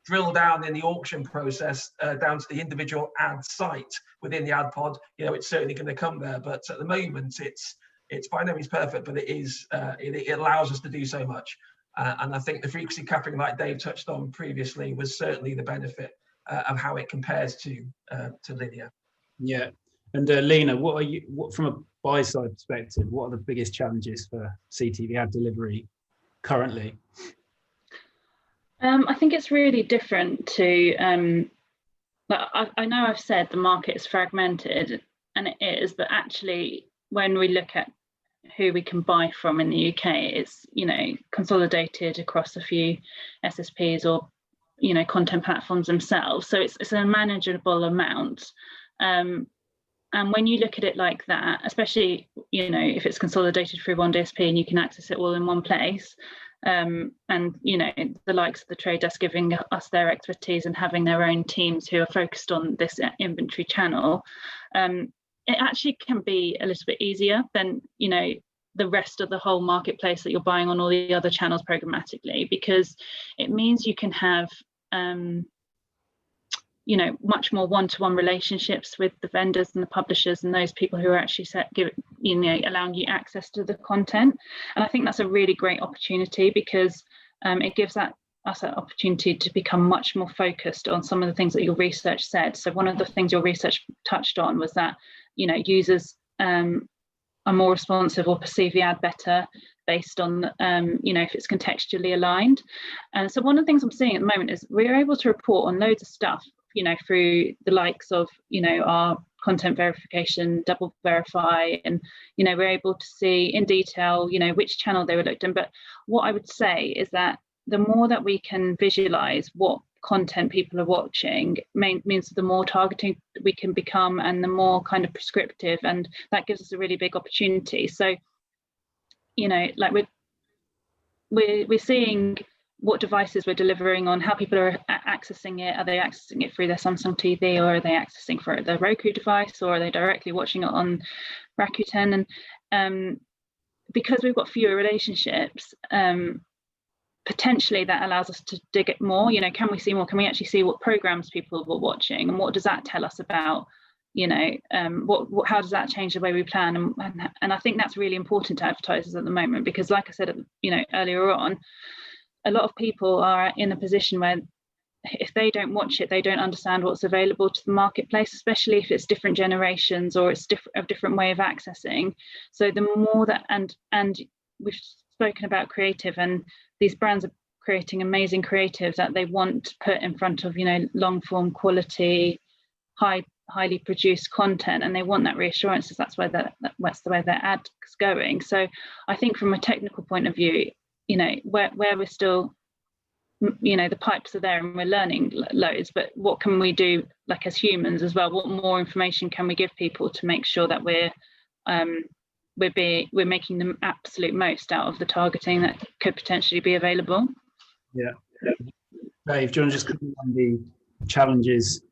drill down in the auction process down to the individual ad site within the ad pod, it's certainly going to come there. But at the moment, it's by no means perfect, but it allows us to do so much. And I think the frequency capping, like Dave touched on previously, was certainly the benefit of how it compares to linear. Yeah. And Lina, what from a buy side perspective, what are the biggest challenges for CTV ad delivery currently? I think it's really different to, I know I've said the market is fragmented, and it is, but actually when we look at who we can buy from in the UK, it's consolidated across a few SSPs or content platforms themselves. So it's a manageable amount. And when you look at it like that, especially if it's consolidated through one DSP and you can access it all in one place, and the likes of the trade desk giving us their expertise and having their own teams who are focused on this inventory channel, it actually can be a little bit easier than the rest of the whole marketplace that you're buying on all the other channels programmatically, because it means you can have much more one-to-one relationships with the vendors and the publishers and those people who are actually allowing you access to the content. And I think that's a really great opportunity, because it gives us that opportunity to become much more focused on some of the things that your research said. So one of the things your research touched on was that users are more responsive or perceive the ad better based on if it's contextually aligned. And so one of the things I'm seeing at the moment is we're able to report on loads of stuff through the likes of our content verification, double verify, and we're able to see in detail which channel they were looked in. But what I would say is that the more that we can visualize what content people are watching means the more targeting we can become, and the more kind of prescriptive, and that gives us a really big opportunity. So like we're seeing what devices we're delivering on, how people are accessing it. Are they accessing it through their Samsung TV, or are they accessing for their Roku device, or are they directly watching it on Rakuten? And because we've got fewer relationships, potentially that allows us to dig it more. Can we see more? Can we actually see what programs people were watching, and what does that tell us about how does that change the way we plan? And I think that's really important to advertisers at the moment, because like I said earlier on, a lot of people are in a position where if they don't watch it, they don't understand what's available to the marketplace, especially if it's different generations or it's a different way of accessing. So the more that, and we've spoken about creative, and these brands are creating amazing creatives that they want to put in front of long form quality, highly produced content, and they want that reassurance, because that's the way their ad's going. So I think from a technical point of view, where we're still, the pipes are there and we're learning loads, but what can we do like as humans as well? What more information can we give people to make sure that we're making the absolute most out of the targeting that could potentially be available? Yeah. Dave, do you want to just comment on the challenges?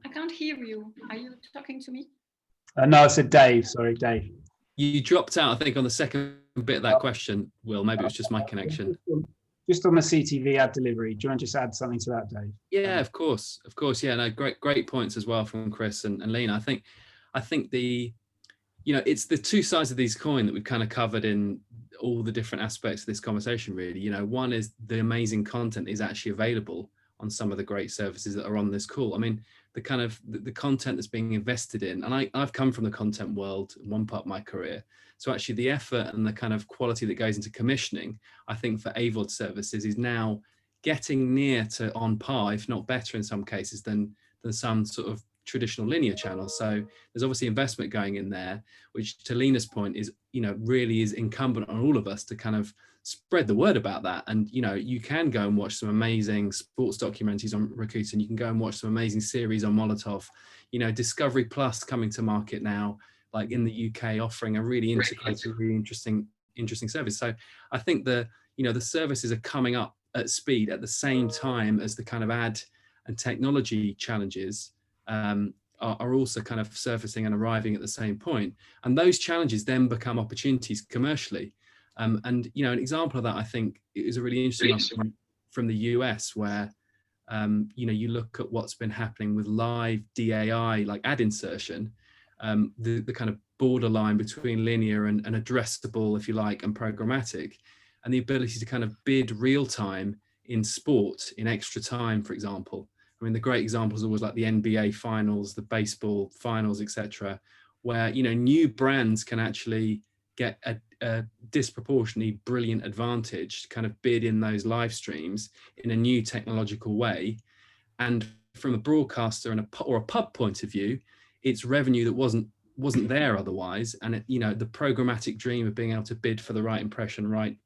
I can't hear you. Are you talking to me? No, I said Dave. Sorry, Dave. You dropped out, I think, on the second bit of that question, Will. Maybe it was just my connection. Just on the CTV ad delivery, do you want to just add something to that, Dave? Yeah, of course. Yeah, no, great points as well from Chris and Lina. I think it's the two sides of these coin that we've kind of covered in all the different aspects of this conversation, really. One is the amazing content is actually available some of the great services that are on this call. I mean, the kind of the content that's being invested in, and I've come from the content world one part of my career. So actually the effort and the kind of quality that goes into commissioning, I think for AVOD services is now getting near to on par, if not better in some cases than some sort of traditional linear channels. So there's obviously investment going in there, which to Lina's point is, really is incumbent on all of us to kind of spread the word about that. And, you can go and watch some amazing sports documentaries on Rakuten. You can go and watch some amazing series on Molotov, Discovery Plus coming to market now, like in the UK, offering a really integrated, really interesting service. So I think the services are coming up at speed at the same time as the kind of ad and technology challenges are also kind of surfacing and arriving at the same point. And those challenges then become opportunities commercially. And, an example of that, I think, is a really interesting one from the US, where, you look at what's been happening with live DAI, like ad insertion, the kind of borderline between linear and addressable, if you like, and programmatic, and the ability to kind of bid real time in sport, in extra time, for example. I mean, the great examples are always like the NBA finals, the baseball finals, etc., where, new brands can actually get a disproportionately brilliant advantage to kind of bid in those live streams in a new technological way. And from a broadcaster and or a pub point of view, it's revenue that wasn't there otherwise. And the programmatic dream of being able to bid for the right impression, right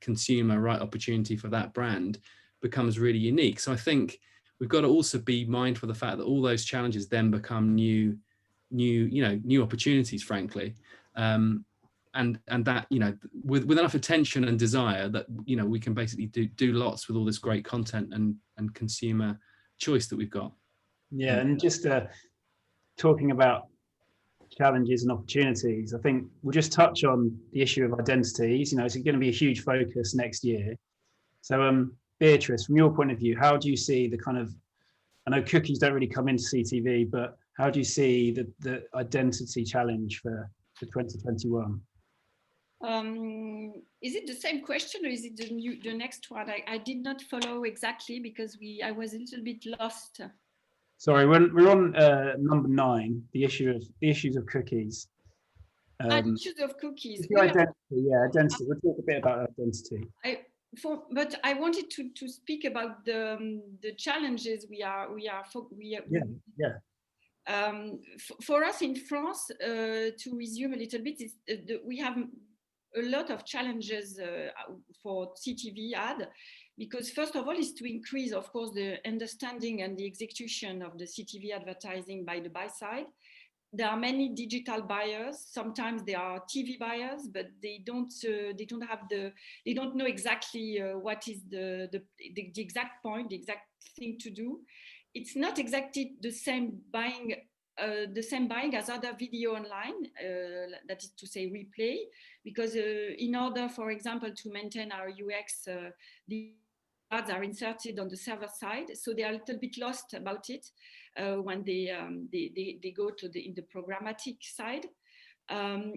consumer, right opportunity for that brand becomes really unique. So I think we've got to also be mindful of the fact that all those challenges then become new opportunities, frankly. And that, with enough attention and desire that, we can basically do lots with all this great content and consumer choice that we've got. Yeah, and just talking about challenges and opportunities, I think we'll just touch on the issue of identities. It's going to be a huge focus next year. So Béatrice, from your point of view, how do you see the kind of, I know cookies don't really come into CTV, but how do you see the identity challenge for 2021? Is it the same question, or is it the next one? I did not follow exactly because I was a little bit lost. Sorry, we're on number 9, the issues of cookies. Issues of cookies. Identity. We'll talk a bit about identity. But I wanted to speak about the challenges we are. For us in France, to resume a little bit, we have a lot of challenges for CTV ad, because first of all is to increase, of course, the understanding and the execution of the CTV advertising by the buy side. There are many digital buyers. Sometimes they are TV buyers, but they don't know exactly what is the exact point, the exact thing to do. It's not exactly the same buying as other video online, that is to say replay, because in order, for example, to maintain our UX, the ads are inserted on the server side, so they are a little bit lost about it when they go to in the programmatic side.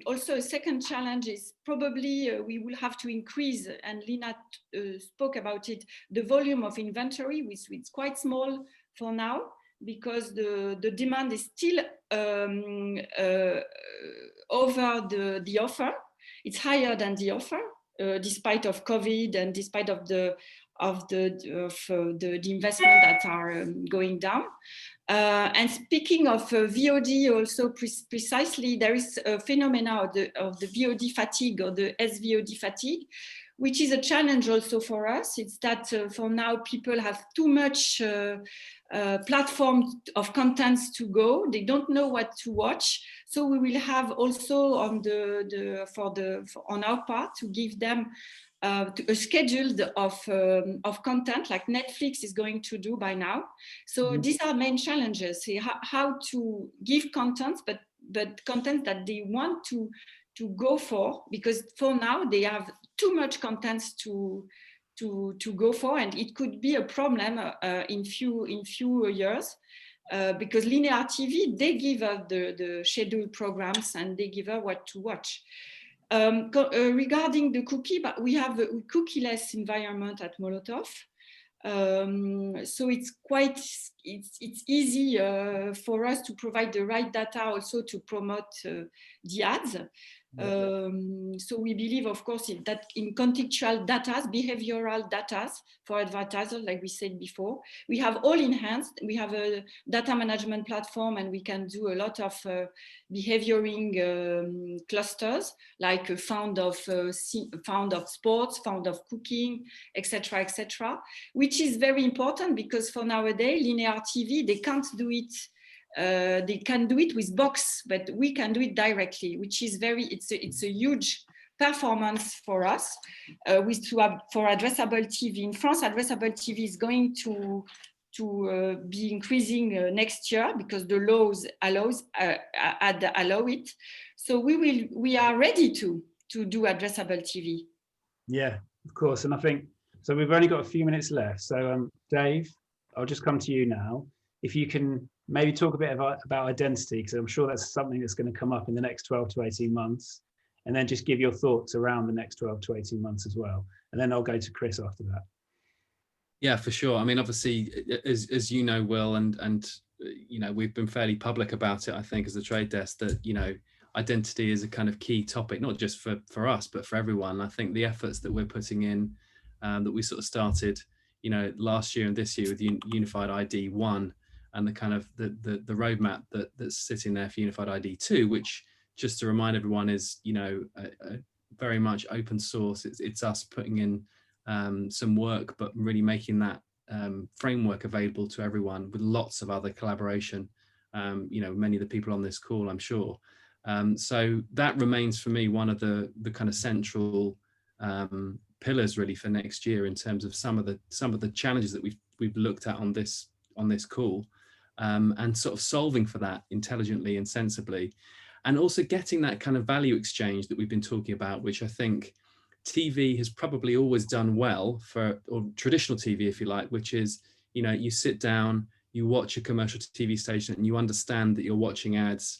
Also, a second challenge is probably we will have to increase, and Lina spoke about it, the volume of inventory, which is quite small for now, because the demand is still over the offer. It's higher than the offer, despite of COVID and despite of the investment that are going down. And speaking of VOD, also precisely, there is a phenomena of the VOD fatigue, or the SVOD fatigue, which is a challenge also for us. It's that for now people have too much platform of contents to go. They don't know what to watch. So we will have also on on our part to give them a schedule of content, like Netflix is going to do by now. So these are main challenges: how to give content, but content that they want to go for, because for now they have too much contents to go for, and it could be a problem in few years, because linear TV, they give us the scheduled programs and they give us what to watch. Regarding the cookie, but we have a cookie-less environment at Molotov. So it's easy for us to provide the right data also to promote the ads. So we believe, of course, that in contextual data, behavioral data for advertisers, like we said before, we have all enhanced. We have a data management platform, and we can do a lot of behavioring clusters, like found of sports, found of cooking, etc., etc., which is very important because for nowadays, linear TV, they can't do it. They can do it with box, but we can do it directly, which is it's a huge performance for us. For addressable TV in France, addressable TV is going to be increasing next year because the laws allow it. So we are ready to do addressable TV. Yeah, of course. And I think so. We've only got a few minutes left. So Dave, I'll just come to you now. If you can maybe talk a bit about identity, because I'm sure that's something that's going to come up in the next 12 to 18 months, and then just give your thoughts around the next 12 to 18 months as well. And then I'll go to Chris after that. Yeah, for sure. I mean, obviously, as you know, Will, and you know, we've been fairly public about it, I think, as the trade desk, that, you know, identity is a kind of key topic, not just for us, but for everyone. I think the efforts that we're putting in, that we sort of started, you know, last year and this year with Unified ID 1, and the kind of the roadmap that's sitting there for Unified ID 2, which, just to remind everyone, is, you know, a very much open source. It's us putting in some work, but really making that framework available to everyone with lots of other collaboration. You know, many of the people on this call, I'm sure. So that remains for me one of the kind of central pillars really for next year, in terms of some of the challenges that we've looked at on this call, and sort of solving for that intelligently and sensibly, and also getting that kind of value exchange that we've been talking about, which I think TV has probably always done well or traditional TV, if you like, which is, you know, you sit down, you watch a commercial TV station, and you understand that you're watching ads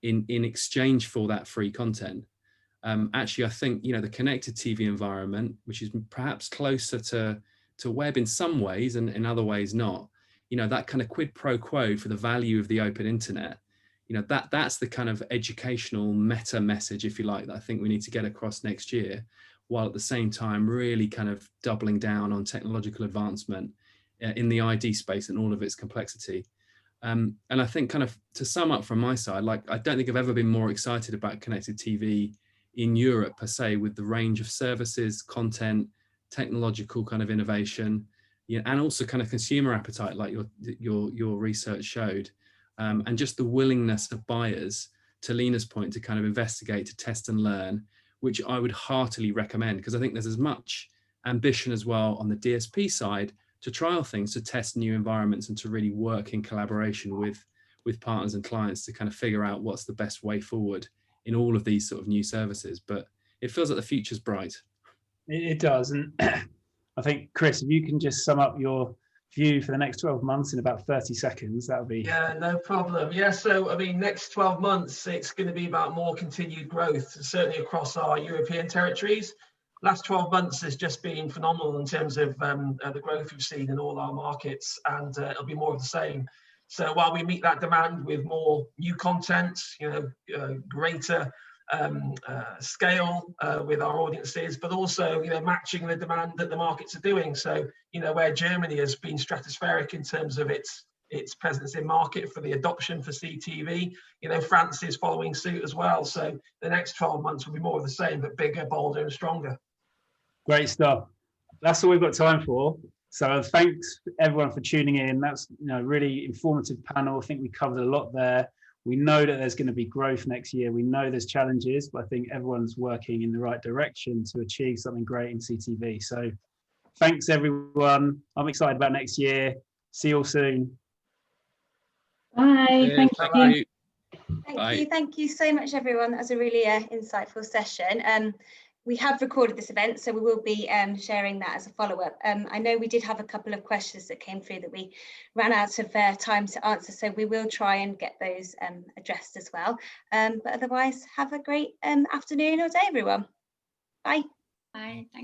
in exchange for that free content. Actually, I think, you know, the connected TV environment, which is perhaps closer to web in some ways and in other ways not, you know, that kind of quid pro quo for the value of the open internet, you know, that's the kind of educational meta message, if you like, that I think we need to get across next year, while at the same time really kind of doubling down on technological advancement in the ID space and all of its complexity. And I think, kind of to sum up from my side, like, I don't think I've ever been more excited about connected TV in Europe per se, with the range of services, content, technological kind of innovation, you know, and also kind of consumer appetite, like your research showed, and just the willingness of buyers, to Lina's point, to kind of investigate, to test and learn, which I would heartily recommend, because I think there's as much ambition as well on the DSP side to trial things, to test new environments, and to really work in collaboration with partners and clients to kind of figure out what's the best way forward in all of these sort of new services. But it feels like the future's bright. It does. And I think, Chris, if you can just sum up your view for the next 12 months in about 30 seconds, that would be... Yeah, no problem. Yeah, so I mean, next 12 months, it's going to be about more continued growth, certainly across our European territories. Last 12 months has just been phenomenal in terms of the growth we've seen in all our markets, and it'll be more of the same. So while we meet that demand with more new content, you know, greater scale with our audiences, but also, you know, matching the demand that the markets are doing. So, you know, where Germany has been stratospheric in terms of its presence in market for the adoption for CTV, you know, France is following suit as well. So the next 12 months will be more of the same, but bigger, bolder, and stronger. Great stuff. That's all we've got time for. So thanks everyone for tuning in. That's, you know, really informative panel. I think we covered a lot there. We know that there's going to be growth next year. We know there's challenges, but I think everyone's working in the right direction to achieve something great in CTV. So thanks everyone. I'm excited about next year. See you all soon. Bye. Thank you. Thank you so much, everyone. That was a really insightful session. We have recorded this event, so we will be sharing that as a follow-up. I know we did have a couple of questions that came through that we ran out of time to answer, so we will try and get those addressed as well. But otherwise, have a great afternoon or day, everyone. Bye. Bye. Thank